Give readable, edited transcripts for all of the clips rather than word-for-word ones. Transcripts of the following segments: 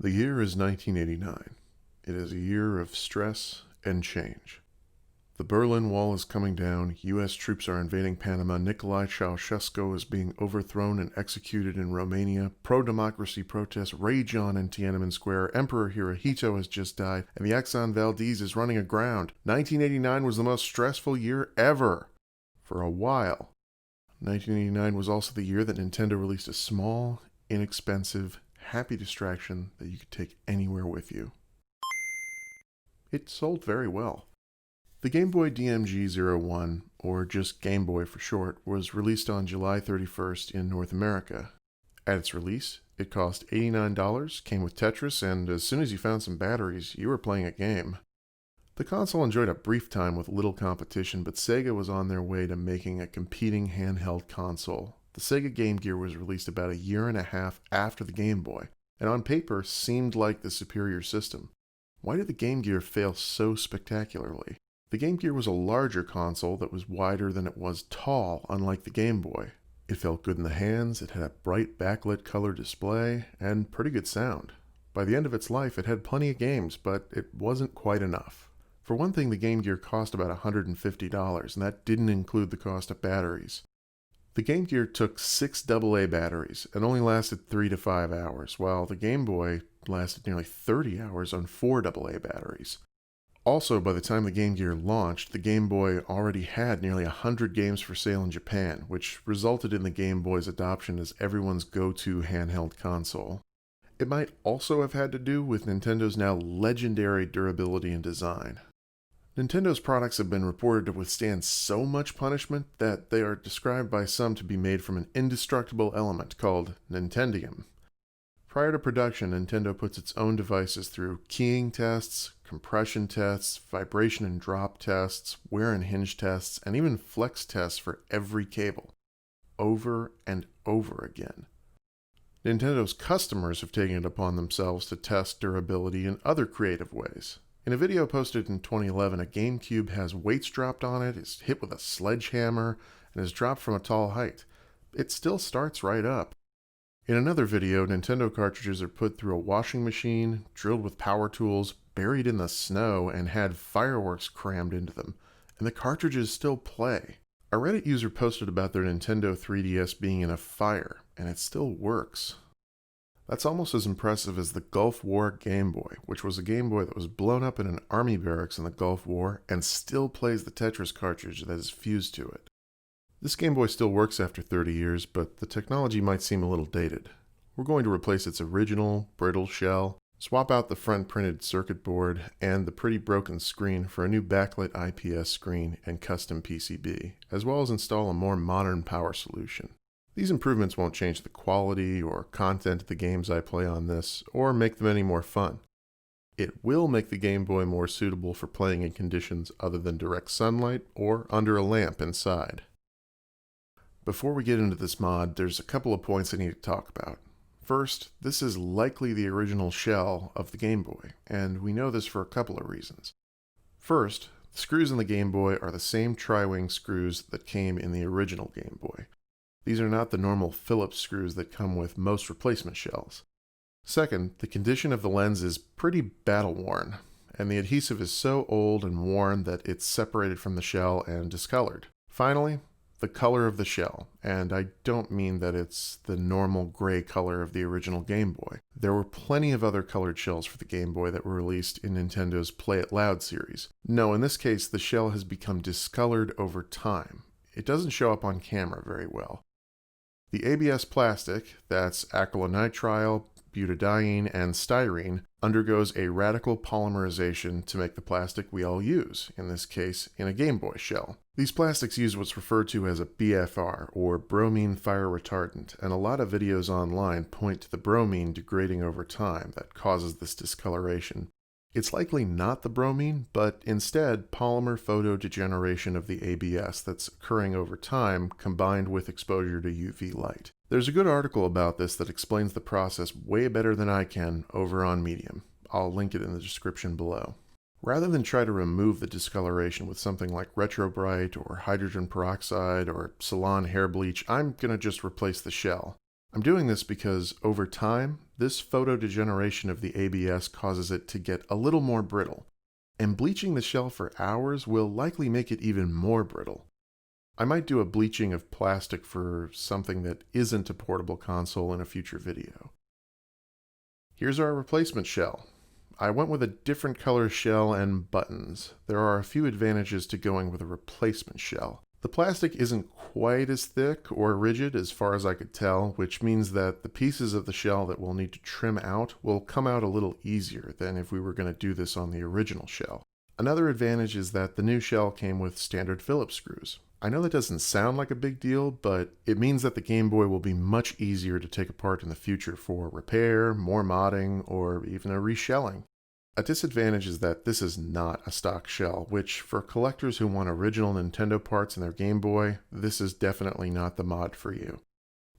The year is 1989. It is a year of stress and change. The Berlin Wall is coming down, U.S. troops are invading Panama, Nicolae Ceausescu is being overthrown and executed in Romania, pro-democracy protests rage on in Tiananmen Square, Emperor Hirohito has just died, and the Exxon Valdez is running aground. 1989 was the most stressful year ever. For a while. 1989 was also the year that Nintendo released a small, inexpensive, happy distraction that you could take anywhere with you. It sold very well. The Game Boy DMG-01, or just Game Boy for short, was released on July 31st in North America. At its release, it cost $89, came with Tetris, and as soon as you found some batteries, you were playing a game. The console enjoyed a brief time with little competition, but Sega was on their way to making a competing handheld console. The Sega Game Gear was released about a year and a half after the Game Boy, and on paper seemed like the superior system. Why did the Game Gear fail so spectacularly? The Game Gear was a larger console that was wider than it was tall, unlike the Game Boy. It felt good in the hands, it had a bright backlit color display, and pretty good sound. By the end of its life, it had plenty of games, but it wasn't quite enough. For one thing, the Game Gear cost about $150, and that didn't include the cost of batteries. The Game Gear took 6 AA batteries and only lasted 3 to 5 hours, while the Game Boy lasted nearly 30 hours on 4 AA batteries. Also, by the time the Game Gear launched, the Game Boy already had nearly 100 games for sale in Japan, which resulted in the Game Boy's adoption as everyone's go-to handheld console. It might also have had to do with Nintendo's now legendary durability and design. Nintendo's products have been reported to withstand so much punishment that they are described by some to be made from an indestructible element called Nintendium. Prior to production, Nintendo puts its own devices through keying tests, compression tests, vibration and drop tests, wear and hinge tests, and even flex tests for every cable. Over and over again. Nintendo's customers have taken it upon themselves to test durability in other creative ways. In a video posted in 2011, a GameCube has weights dropped on it, is hit with a sledgehammer, and is dropped from a tall height. It still starts right up. In another video, Nintendo cartridges are put through a washing machine, drilled with power tools, buried in the snow, and had fireworks crammed into them, and the cartridges still play. A Reddit user posted about their Nintendo 3DS being in a fire, and it still works. That's almost as impressive as the Gulf War Game Boy, which was a Game Boy that was blown up in an army barracks in the Gulf War and still plays the Tetris cartridge that is fused to it. This Game Boy still works after 30 years, but the technology might seem a little dated. We're going to replace its original, brittle shell, swap out the front printed circuit board, and the pretty broken screen for a new backlit IPS screen and custom PCB, as well as install a more modern power solution. These improvements won't change the quality or content of the games I play on this, or make them any more fun. It will make the Game Boy more suitable for playing in conditions other than direct sunlight or under a lamp inside. Before we get into this mod, there's a couple of points I need to talk about. First, this is likely the original shell of the Game Boy, and we know this for a couple of reasons. First, the screws in the Game Boy are the same tri-wing screws that came in the original Game Boy. These are not the normal Phillips screws that come with most replacement shells. Second, the condition of the lens is pretty battle-worn, and the adhesive is so old and worn that it's separated from the shell and discolored. Finally, the color of the shell, and I don't mean that it's the normal gray color of the original Game Boy. There were plenty of other colored shells for the Game Boy that were released in Nintendo's Play It Loud series. No, in this case, the shell has become discolored over time. It doesn't show up on camera very well. The ABS plastic, that's acrylonitrile, butadiene, and styrene, undergoes a radical polymerization to make the plastic we all use, in this case, in a Game Boy shell. These plastics use what's referred to as a BFR, or bromine fire retardant, and a lot of videos online point to the bromine degrading over time that causes this discoloration. It's likely not the bromine, but instead polymer photodegeneration of the ABS that's occurring over time combined with exposure to UV light. There's a good article about this that explains the process way better than I can over on Medium. I'll link it in the description below. Rather than try to remove the discoloration with something like Retrobrite or hydrogen peroxide or Salon hair bleach, I'm gonna just replace the shell. I'm doing this because, over time, this photo degeneration of the ABS causes it to get a little more brittle, and bleaching the shell for hours will likely make it even more brittle. I might do a bleaching of plastic for something that isn't a portable console in a future video. Here's our replacement shell. I went with a different color shell and buttons. There are a few advantages to going with a replacement shell. The plastic isn't quite as thick or rigid as far as I could tell, which means that the pieces of the shell that we'll need to trim out will come out a little easier than if we were going to do this on the original shell. Another advantage is that the new shell came with standard Phillips screws. I know that doesn't sound like a big deal, but it means that the Game Boy will be much easier to take apart in the future for repair, more modding, or even a reshelling. A disadvantage is that this is not a stock shell, which for collectors who want original Nintendo parts in their Game Boy, this is definitely not the mod for you.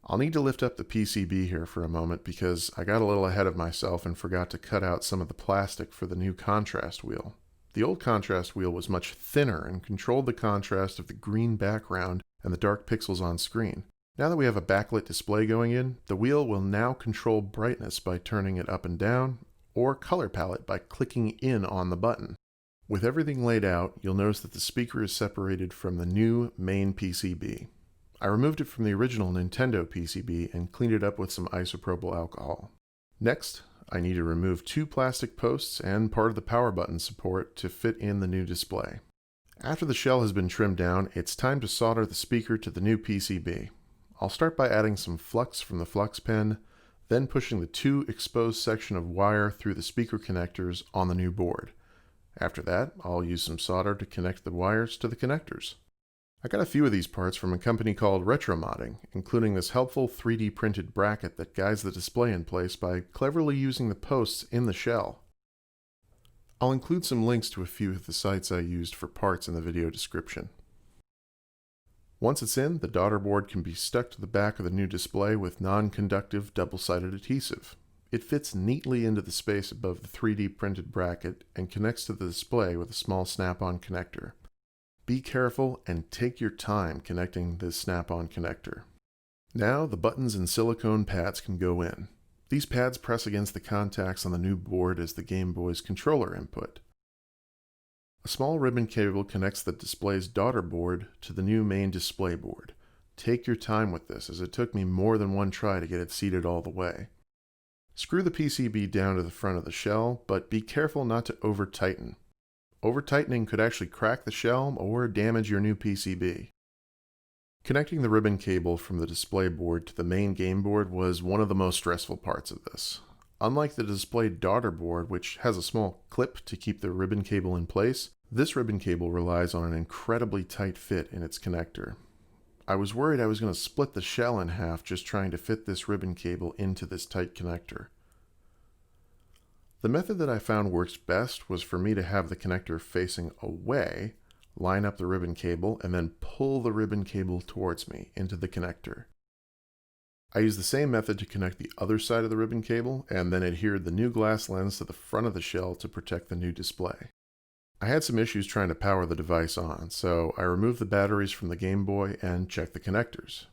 I'll need to lift up the PCB here for a moment because I got a little ahead of myself and forgot to cut out some of the plastic for the new contrast wheel. The old contrast wheel was much thinner and controlled the contrast of the green background and the dark pixels on screen. Now that we have a backlit display going in, the wheel will now control brightness by turning it up and down, or color palette by clicking in on the button. With everything laid out, you'll notice that the speaker is separated from the new main PCB. I removed it from the original Nintendo PCB and cleaned it up with some isopropyl alcohol. Next, I need to remove 2 plastic posts and part of the power button support to fit in the new display. After the shell has been trimmed down, it's time to solder the speaker to the new PCB. I'll start by adding some flux from the flux pen, then pushing the 2 exposed section of wire through the speaker connectors on the new board. After that, I'll use some solder to connect the wires to the connectors. I got a few of these parts from a company called Retromodding, including this helpful 3D printed bracket that guides the display in place by cleverly using the posts in the shell. I'll include some links to a few of the sites I used for parts in the video description. Once it's in, the daughter board can be stuck to the back of the new display with non-conductive double-sided adhesive. It fits neatly into the space above the 3D printed bracket and connects to the display with a small snap-on connector. Be careful and take your time connecting this snap-on connector. Now the buttons and silicone pads can go in. These pads press against the contacts on the new board as the Game Boy's controller input. A small ribbon cable connects the display's daughter board to the new main display board. Take your time with this, as it took me more than one try to get it seated all the way. Screw the PCB down to the front of the shell, but be careful not to over-tighten. Over-tightening could actually crack the shell or damage your new PCB. Connecting the ribbon cable from the display board to the main game board was one of the most stressful parts of this. Unlike the display daughter board, which has a small clip to keep the ribbon cable in place, this ribbon cable relies on an incredibly tight fit in its connector. I was worried I was going to split the shell in half just trying to fit this ribbon cable into this tight connector. The method that I found works best was for me to have the connector facing away, line up the ribbon cable, and then pull the ribbon cable towards me into the connector. I used the same method to connect the other side of the ribbon cable, and then adhered the new glass lens to the front of the shell to protect the new display. I had some issues trying to power the device on, so I removed the batteries from the Game Boy and checked the connectors.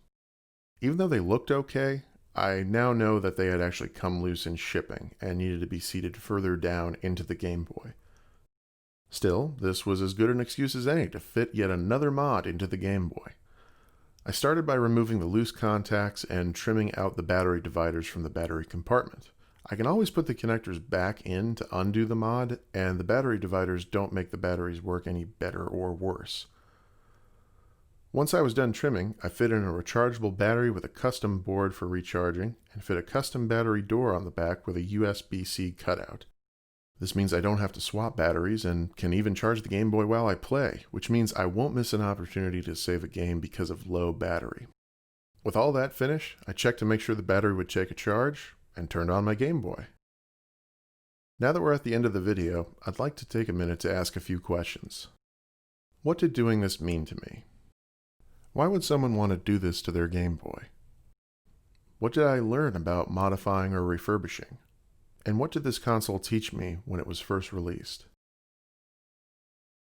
Even though they looked okay, I now know that they had actually come loose in shipping and needed to be seated further down into the Game Boy. Still, this was as good an excuse as any to fit yet another mod into the Game Boy. I started by removing the loose contacts and trimming out the battery dividers from the battery compartment. I can always put the connectors back in to undo the mod, and the battery dividers don't make the batteries work any better or worse. Once I was done trimming, I fit in a rechargeable battery with a custom board for recharging, and fit a custom battery door on the back with a USB-C cutout. This means I don't have to swap batteries and can even charge the Game Boy while I play, which means I won't miss an opportunity to save a game because of low battery. With all that finished, I checked to make sure the battery would take a charge, and turned on my Game Boy. Now that we're at the end of the video, I'd like to take a minute to ask a few questions. What did doing this mean to me? Why would someone want to do this to their Game Boy? What did I learn about modifying or refurbishing? And what did this console teach me when it was first released?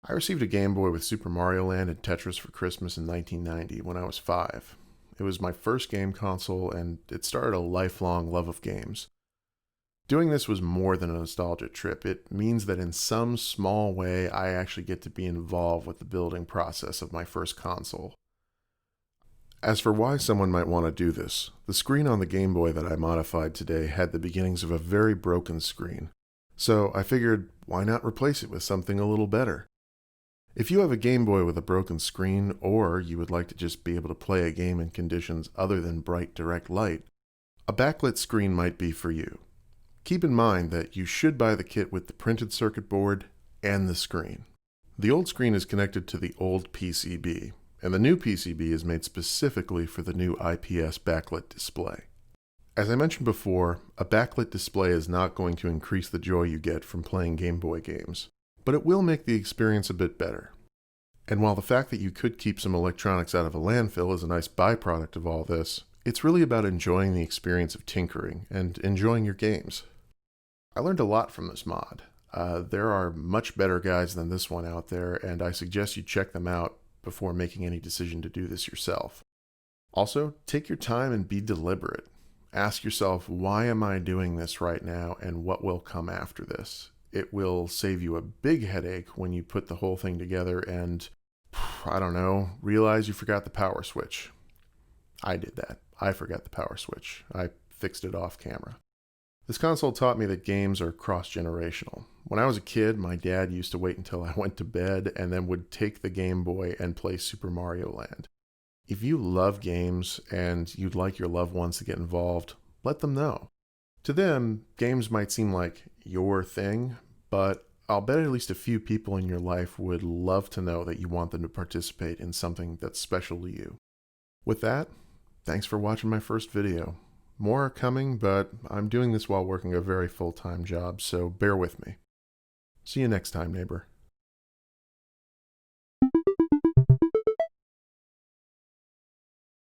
I received a Game Boy with Super Mario Land and Tetris for Christmas in 1990 when I was 5. It was my first game console, and it started a lifelong love of games. Doing this was more than a nostalgia trip. It means that in some small way, I actually get to be involved with the building process of my first console. As for why someone might want to do this, the screen on the Game Boy that I modified today had the beginnings of a very broken screen. So I figured, why not replace it with something a little better? If you have a Game Boy with a broken screen, or you would like to just be able to play a game in conditions other than bright direct light, a backlit screen might be for you. Keep in mind that you should buy the kit with the printed circuit board and the screen. The old screen is connected to the old PCB, and the new PCB is made specifically for the new IPS backlit display. As I mentioned before, a backlit display is not going to increase the joy you get from playing Game Boy games, but it will make the experience a bit better. And while the fact that you could keep some electronics out of a landfill is a nice byproduct of all this, it's really about enjoying the experience of tinkering and enjoying your games. I learned a lot from this mod. There are much better guides than this one out there, and I suggest you check them out before making any decision to do this yourself. Also, take your time and be deliberate. Ask yourself, why am I doing this right now, and what will come after this? It will save you a big headache when you put the whole thing together and, I don't know, realize you forgot the power switch. I did that. I forgot the power switch. I fixed it off camera. This console taught me that games are cross-generational. When I was a kid, my dad used to wait until I went to bed and then would take the Game Boy and play Super Mario Land. If you love games and you'd like your loved ones to get involved, let them know. To them, games might seem like your thing, but I'll bet at least a few people in your life would love to know that you want them to participate in something that's special to you. With that, thanks for watching my first video. More are coming, but I'm doing this while working a very full-time job, so bear with me. See you next time, neighbor.